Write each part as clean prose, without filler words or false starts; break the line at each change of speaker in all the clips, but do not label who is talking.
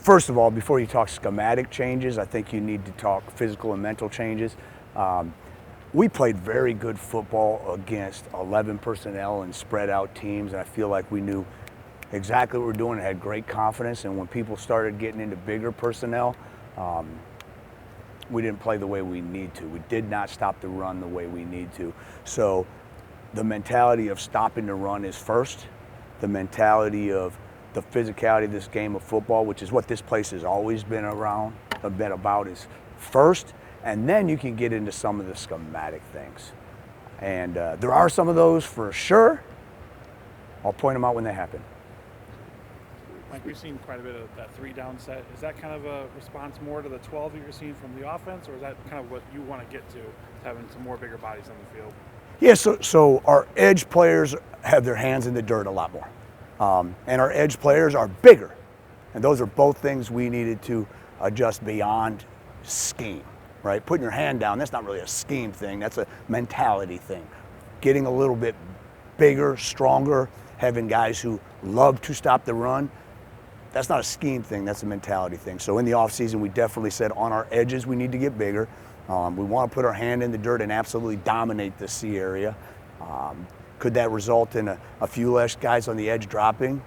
first of all, before you talk schematic changes, I think you need to talk physical and mental changes. We played very good football against 11 personnel and spread out teams, and I feel like we knew exactly what we were doing and had great confidence. And when people started getting into bigger personnel, we didn't play the way we need to. We did not stop the run the way we need to. So the mentality of stopping the run is first. The mentality of the physicality of this game of football, which is what this place has always been about, is first. And then you can get into some of the schematic things. And there are some of those for sure. I'll point them out when they happen.
Mike, we've seen quite a bit of that 3-down set. Is that kind of a response more to the 12 that you're seeing from the offense, or is that kind of what you want to get to having some more bigger bodies on the field?
Yeah, so our edge players have their hands in the dirt a lot more. And our edge players are bigger. And those are both things we needed to adjust beyond scheme, right? Putting your hand down, that's not really a scheme thing, that's a mentality thing. Getting a little bit bigger, stronger, having guys who love to stop the run, that's not a scheme thing, that's a mentality thing. So in the offseason, we definitely said on our edges we need to get bigger. We want to put our hand in the dirt and absolutely dominate the C area. Could that result in a few less guys on the edge dropping?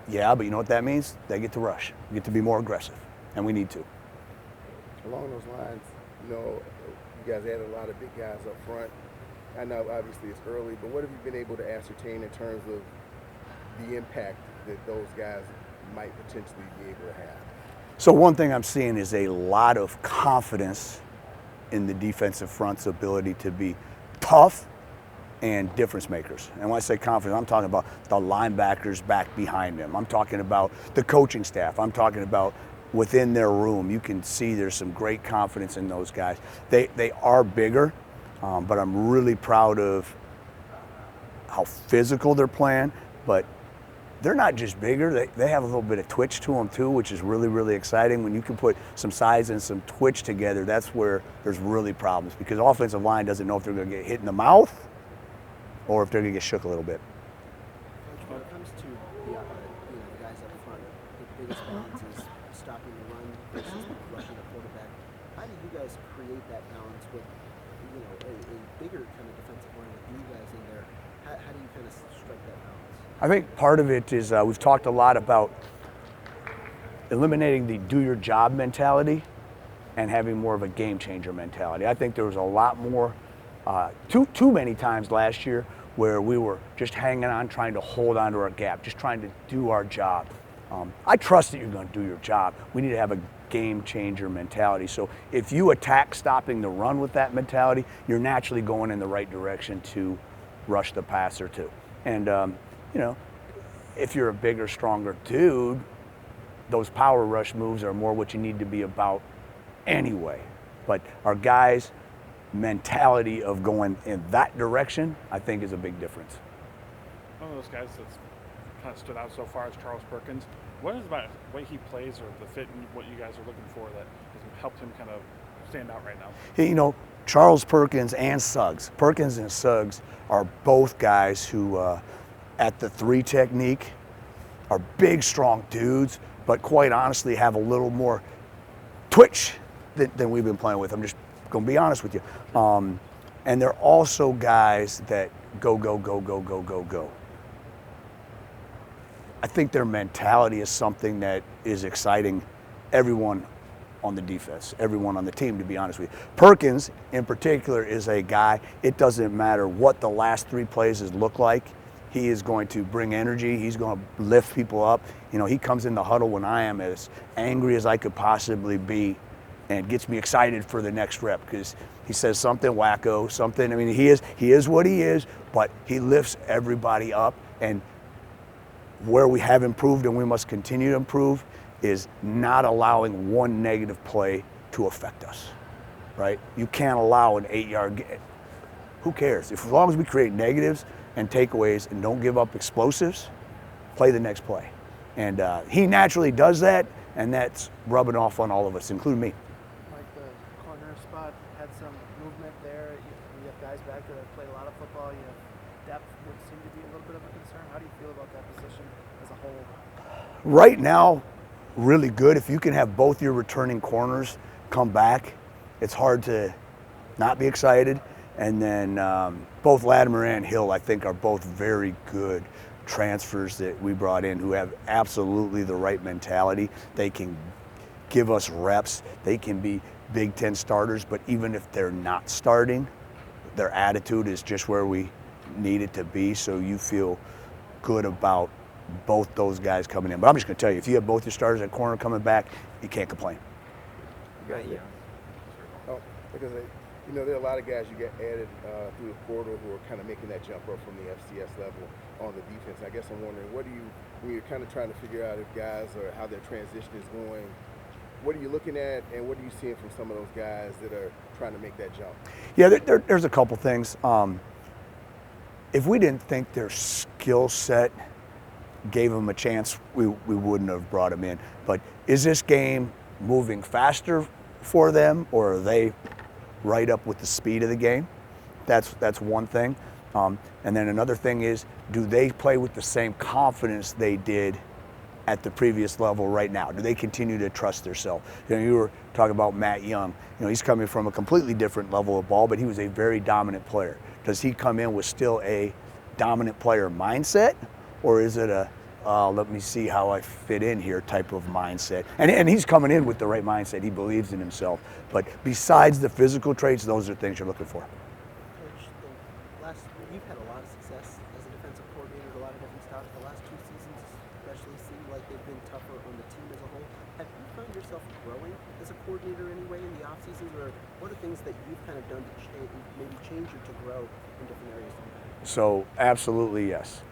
Yeah, but you know what that means? They get to rush. We get to be more aggressive, and we need to.
Along those lines, you guys had a lot of big guys up front. I know obviously it's early, but what have you been able to ascertain in terms of the impact that those guys might potentially be able to have?
So one thing I'm seeing is a lot of confidence in the defensive front's ability to be tough and difference makers. And when I say confidence, I'm talking about the linebackers back behind them. I'm talking about the coaching staff. I'm talking about within their room. You can see there's some great confidence in those guys. They are bigger, but I'm really proud of how physical they're playing, but they're not just bigger, they have a little bit of twitch to them too, which is really, really exciting. When you can put some size and some twitch together, that's where there's really problems, because the offensive line doesn't know if they're gonna get hit in the mouth or if they're gonna get shook a little bit.
When it comes to the guys up front, the biggest balance is stopping the run versus rushing the quarterback. How do you guys create that balance with a bigger kind of defensive line with you guys in there? How do you kind of strike that balance?
I think part of it is we've talked a lot about eliminating the do your job mentality and having more of a game changer mentality. I think there was a lot more, too many times last year where we were just hanging on, trying to hold on to our gap, just trying to do our job. I trust that you're going to do your job. We need to have a game changer mentality. So if you attack stopping the run with that mentality, you're naturally going in the right direction to rush the passer too. And if you're a bigger, stronger dude, those power rush moves are more what you need to be about anyway. But our guys' mentality of going in that direction, I think, is a big difference.
One of those guys that's kind of stood out so far is Charles Perkins. What is about the way he plays or the fit and what you guys are looking for that has helped him kind of stand out right now?
Hey, Charles Perkins and Suggs. Perkins and Suggs are both guys who, at the 3 technique, are big, strong dudes, but quite honestly have a little more twitch than we've been playing with. I'm just going to be honest with you. And they're also guys that go, go, go, go, go, go, go. I think their mentality is something that is exciting everyone on the defense, everyone on the team, to be honest with you. Perkins, in particular, is a guy, it doesn't matter what the last 3 plays look like. He is going to bring energy. He's going to lift people up. He comes in the huddle when I am as angry as I could possibly be and gets me excited for the next rep because he says something wacko, something. I mean, he is what he is, but he lifts everybody up. And where we have improved and we must continue to improve is not allowing one negative play to affect us, right? You can't allow an 8-yard gain. Who cares? As long as we create negatives and takeaways and don't give up explosives, play the next play. And he naturally does that, and that's rubbing off on all of us, including me.
Like the corner spot had some movement there. You have guys back there that played a lot of football. Depth would seem to be a little bit of a concern. How do you feel about that position as a whole?
Right now, really good. If you can have both your returning corners come back, it's hard to not be excited. And then both Latimer and Hill, I think, are both very good transfers that we brought in who have absolutely the right mentality. They can give us reps. They can be Big Ten starters, but even if they're not starting, their attitude is just where we need it to be. So you feel good about both those guys coming in. But I'm just going to tell you, if you have both your starters at corner coming back, you can't complain.
Yeah. Oh, because there are a lot of guys you get added through the portal who are kind of making that jump up from the FCS level on the defense. I guess I'm wondering, when you're kind of trying to figure out if guys or how their transition is going, what are you looking at, and what are you seeing from some of those guys that are trying to make that jump?
Yeah, there's a couple things. If we didn't think their skill set gave them a chance, we wouldn't have brought them in. But is this game moving faster for them, or are they right up with the speed of the game? That's one thing. And then another thing is, do they play with the same confidence they did at the previous level right now? Do they continue to trust themselves? You were talking about Matt Young. He's coming from a completely different level of ball, but he was a very dominant player. Does he come in with still a dominant player mindset, or is it a let me see how I fit in here type of mindset? And he's coming in with the right mindset. He believes in himself. But besides the physical traits, those are things you're looking for.
Coach, you've had a lot of success as a defensive coordinator at a lot of different stops. The last 2 seasons especially seem like they've been tougher on the team as a whole. Have you found yourself growing as a coordinator anyway in the off seasons, or what are things that you've kind of done to change you to grow in different areas?
So absolutely yes.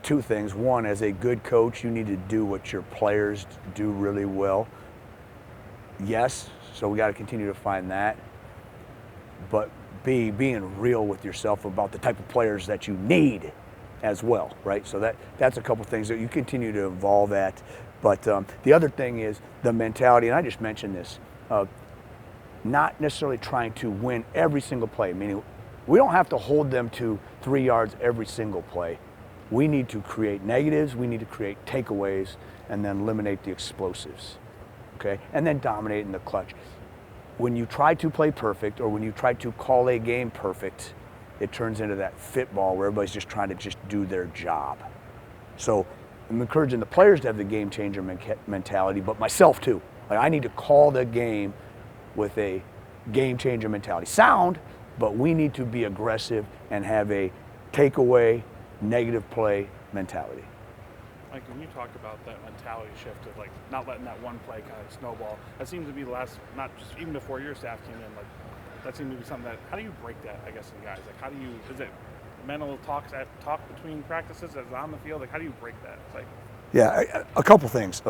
2 things. One, as a good coach, you need to do what your players do really well. Yes, so we got to continue to find that. But B, being real with yourself about the type of players that you need as well, right? So that's a couple things that you continue to evolve at. But the other thing is the mentality, and I just mentioned this, not necessarily trying to win every single play, meaning we don't have to hold them to 3 yards every single play. We need to create negatives, we need to create takeaways, and then eliminate the explosives, okay? And then dominate in the clutch. When you try to play perfect, or when you try to call a game perfect, it turns into that fit ball where everybody's just trying to just do their job. So I'm encouraging the players to have the game changer mentality, but myself too. Like, I need to call the game with a game changer mentality. Sound, but we need to be aggressive and have a takeaway, negative play mentality.
Like, when you talk about that mentality shift of, like, not letting that one play kind of snowball, that seems to be the last, not just even before your staff came in, like, that seemed to be something that, how do you break that, I guess, in guys? Like, how do you, is it mental talk between practices as on the field? Like, how do you break that? It's like,
yeah, a couple things,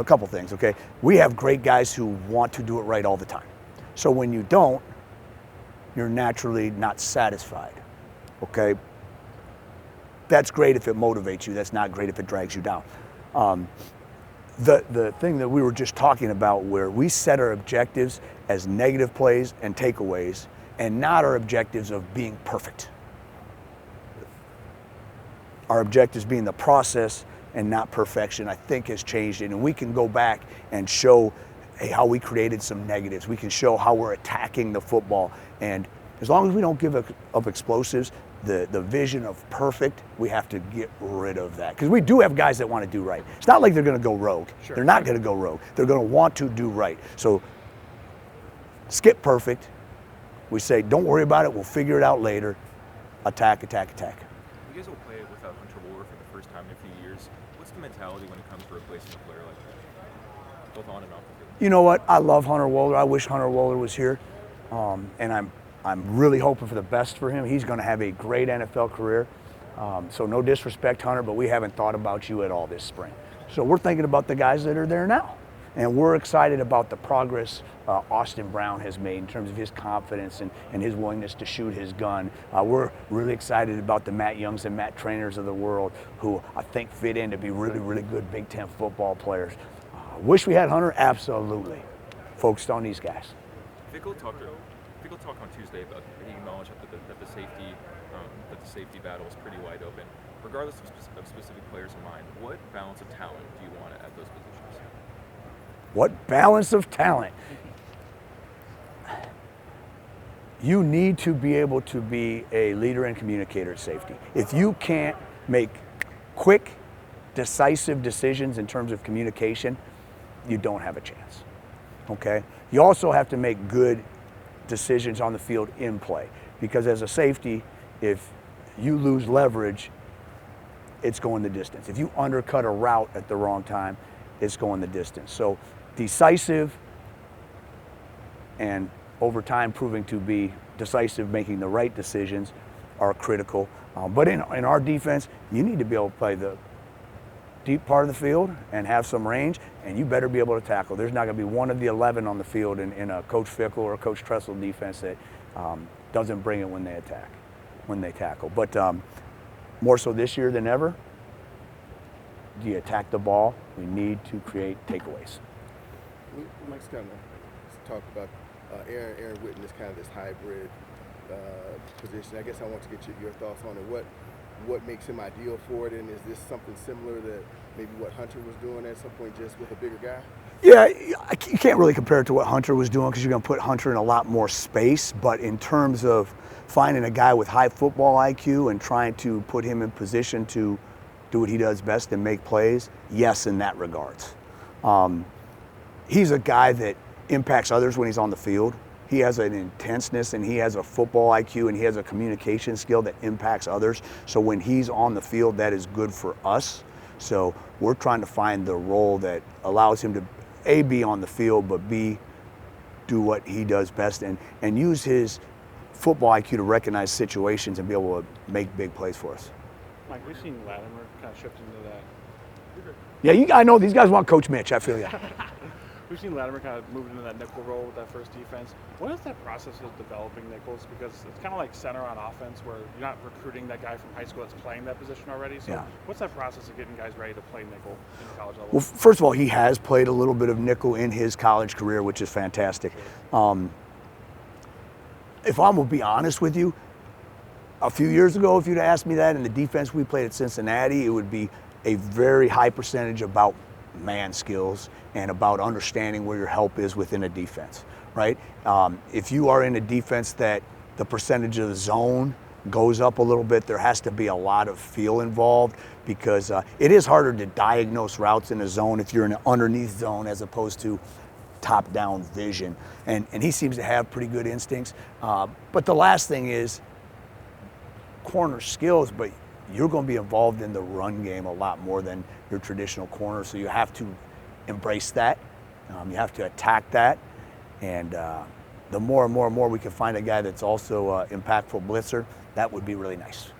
okay? We have great guys who want to do it right all the time. So when you don't, you're naturally not satisfied, okay? That's great if it motivates you. That's not great if it drags you down. The thing that we were just talking about, where we set our objectives as negative plays and takeaways, and not our objectives of being perfect. Our objectives being the process and not perfection, I think has changed it. And we can go back and show how we created some negatives. We can show how we're attacking the football. And as long as we don't give up explosives, the vision of perfect, we have to get rid of that. Because we do have guys that want to do right. It's not like they're going to go rogue.
Sure.
They're not going to go rogue. They're going to want to do right. So skip perfect. We say, don't worry about it. We'll figure it out later. Attack, attack, attack.
You guys will play without Hunter Wohler for the first time in a few years. What's the mentality when it comes to replacing a player like that, both on and off the field?
You know what? I love Hunter Wohler. I wish Hunter Wohler was here. And I'm really hoping for the best for him. He's going to have a great NFL career. So no disrespect, Hunter, but we haven't thought about you at all this spring. So we're thinking about the guys that are there now. And we're excited about the progress Austin Brown has made in terms of his confidence and his willingness to shoot his gun. We're really excited about the Matt Youngs and Matt Trainers of the world, who I think fit in to be really, really good Big Ten football players. Wish we had Hunter? Absolutely. Focused on these guys.
Fickle talked on Tuesday about, he acknowledged that the safety battle is pretty wide open. Regardless of specific players in mind, what balance of talent do you want at those positions?
What balance of talent. You need to be able to be a leader and communicator at safety. If you can't make quick, decisive decisions in terms of communication, you don't have a chance, okay? You also have to make good decisions on the field in play, because as a safety, if you lose leverage, it's going the distance. If you undercut a route at the wrong time, it's going the distance. So decisive, and over time proving to be decisive, making the right decisions are critical. But in our defense, you need to be able to play the deep part of the field and have some range, and you better be able to tackle. There's not going to be one of the 11 on the field in a Coach Fickle or Coach Tressel defense that doesn't bring it when they tackle. But more so this year than ever, do you attack the ball? We need to create takeaways.
Mike's kind of talked about Aaron Witten is kind of this hybrid position. I guess I want to get your thoughts on it. What makes him ideal for it, and is this something similar to maybe what Hunter was doing at some point, just with a bigger guy?
Yeah, you can't really compare it to what Hunter was doing because you're going to put Hunter in a lot more space. But in terms of finding a guy with high football IQ and trying to put him in position to do what he does best and make plays, yes, in that regards. He's a guy that impacts others when he's on the field. He has an intenseness and he has a football IQ and he has a communication skill that impacts others. So when he's on the field, that is good for us. So we're trying to find the role that allows him to A, be on the field, but B, do what he does best and use his football IQ to recognize situations and be able to make big plays for us.
Mike, we've seen Latimer kind of shift into that.
Yeah, I know these guys want Coach Mitch. I feel you.
We've seen Latimer kind of move into that nickel role with that first defense. What is that process of developing nickels? Because it's kind of like center on offense where you're not recruiting that guy from high school that's playing that position already. So what's that process of getting guys ready to play nickel in the college level? Well,
first of all, he has played a little bit of nickel in his college career, which is fantastic. If I'm going to be honest with you, a few years ago, if you'd asked me that in the defense we played at Cincinnati, it would be a very high percentage about man skills and about understanding where your help is within a defense, right? If you are in a defense that the percentage of the zone goes up a little bit, there has to be a lot of feel involved because it is harder to diagnose routes in a zone if you're in an underneath zone as opposed to top-down vision. And he seems to have pretty good instincts. But the last thing is corner skills, but you're going to be involved in the run game a lot more than your traditional corner, so you have to embrace that. You have to attack that, and the more and more we can find a guy that's also impactful blitzer, that would be really nice.